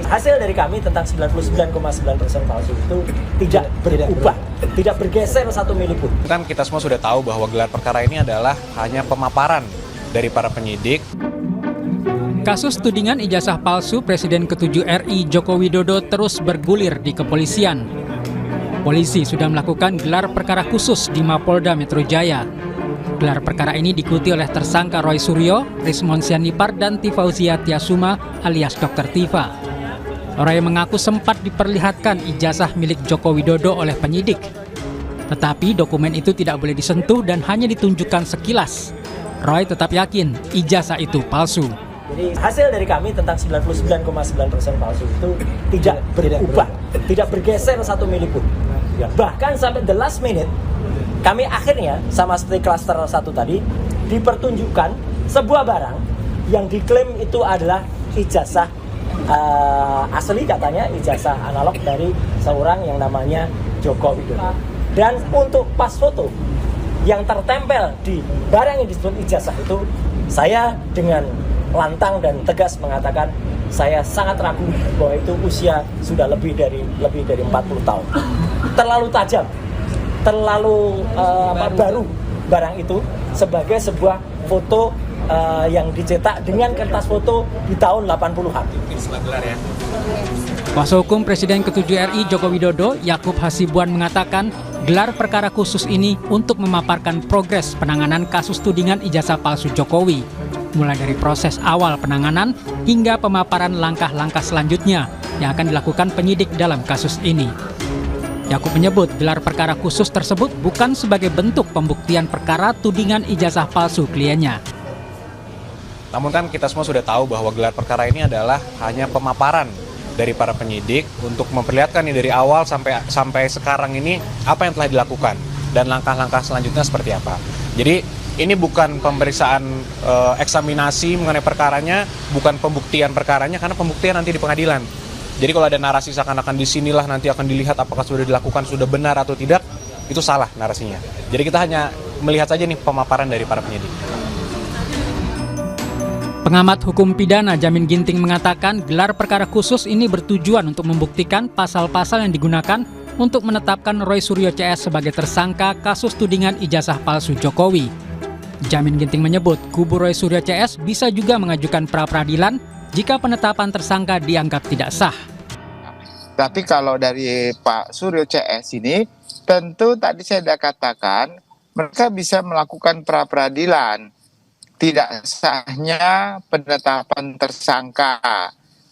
hasil dari kami tentang 99,9% palsu itu tidak berubah, tidak bergeser satu mili pun. Kan kita semua sudah tahu bahwa gelar perkara ini adalah hanya pemaparan dari para penyidik. Kasus tudingan ijazah palsu Presiden ke-7 RI Joko Widodo terus bergulir di kepolisian. Polisi sudah melakukan gelar perkara khusus di Mapolda Metro Jaya. Gelar perkara ini diikuti oleh tersangka Roy Suryo, Rismon Sianipar, dan Tifauzia Tiasuma alias Dr. Tifa. Roy mengaku sempat diperlihatkan ijazah milik Joko Widodo oleh penyidik. Tetapi dokumen itu tidak boleh disentuh dan hanya ditunjukkan sekilas. Roy tetap yakin ijazah itu palsu. Jadi hasil dari kami tentang 99,9% palsu itu tidak berubah, tidak bergeser satu mili pun. Bahkan sampai the last minute, kami akhirnya sama seperti klaster 1 tadi dipertunjukkan sebuah barang yang diklaim itu adalah ijazah asli, katanya ijazah analog dari seorang yang namanya Joko Widodo. Dan untuk pas foto yang tertempel di barang yang disebut ijazah itu, saya dengan lantang dan tegas mengatakan saya sangat ragu bahwa itu usia sudah lebih dari 40 tahun. Terlalu tajam, terlalu baru barang itu sebagai sebuah foto yang dicetak dengan kertas foto di tahun 80-an. Kuasa hukum Presiden ke-7 RI Joko Widodo, Yakub Hasibuan, mengatakan gelar perkara khusus ini untuk memaparkan progres penanganan kasus tudingan ijazah palsu Jokowi, mulai dari proses awal penanganan hingga pemaparan langkah-langkah selanjutnya yang akan dilakukan penyidik dalam kasus ini. Yakub menyebut gelar perkara khusus tersebut bukan sebagai bentuk pembuktian perkara tudingan ijazah palsu kliennya. Namun kan kita semua sudah tahu bahwa gelar perkara ini adalah hanya pemaparan dari para penyidik untuk memperlihatkan nih dari awal sampai sekarang ini apa yang telah dilakukan dan langkah-langkah selanjutnya seperti apa. Jadi ini bukan pemeriksaan eksaminasi mengenai perkaranya, bukan pembuktian perkaranya, karena pembuktian nanti di pengadilan. Jadi kalau ada narasi seakan-akan disinilah nanti akan dilihat apakah sudah dilakukan, sudah benar atau tidak, itu salah narasinya. Jadi kita hanya melihat saja nih pemaparan dari para penyidik. Pengamat hukum pidana Jamin Ginting mengatakan gelar perkara khusus ini bertujuan untuk membuktikan pasal-pasal yang digunakan untuk menetapkan Roy Suryo CS sebagai tersangka kasus tudingan ijazah palsu Jokowi. Jamin Ginting menyebut kubu Roy Suryo CS bisa juga mengajukan pra-peradilan jika penetapan tersangka dianggap tidak sah. Tapi kalau dari Pak Suryo CS ini, tentu tadi saya sudah katakan mereka bisa melakukan pra-peradilan. Tidak sahnya penetapan tersangka.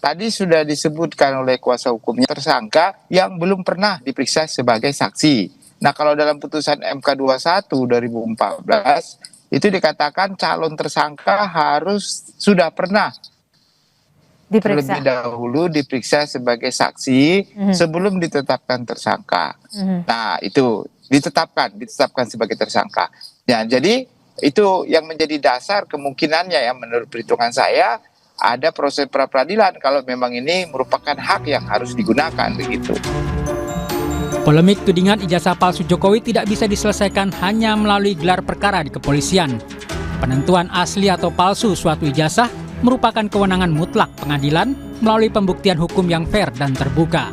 Tadi sudah disebutkan oleh kuasa hukumnya tersangka yang belum pernah diperiksa sebagai saksi. Nah, kalau dalam putusan MK 21 2014 itu dikatakan calon tersangka harus sudah pernah terlebih dahulu diperiksa sebagai saksi sebelum ditetapkan tersangka. Nah, itu ditetapkan sebagai tersangka. Ya, jadi itu yang menjadi dasar kemungkinannya ya menurut perhitungan saya ada proses pra-peradilan kalau memang ini merupakan hak yang harus digunakan begitu. Polemik tudingan ijazah palsu Jokowi tidak bisa diselesaikan hanya melalui gelar perkara di kepolisian. Penentuan asli atau palsu suatu ijazah merupakan kewenangan mutlak pengadilan melalui pembuktian hukum yang fair dan terbuka.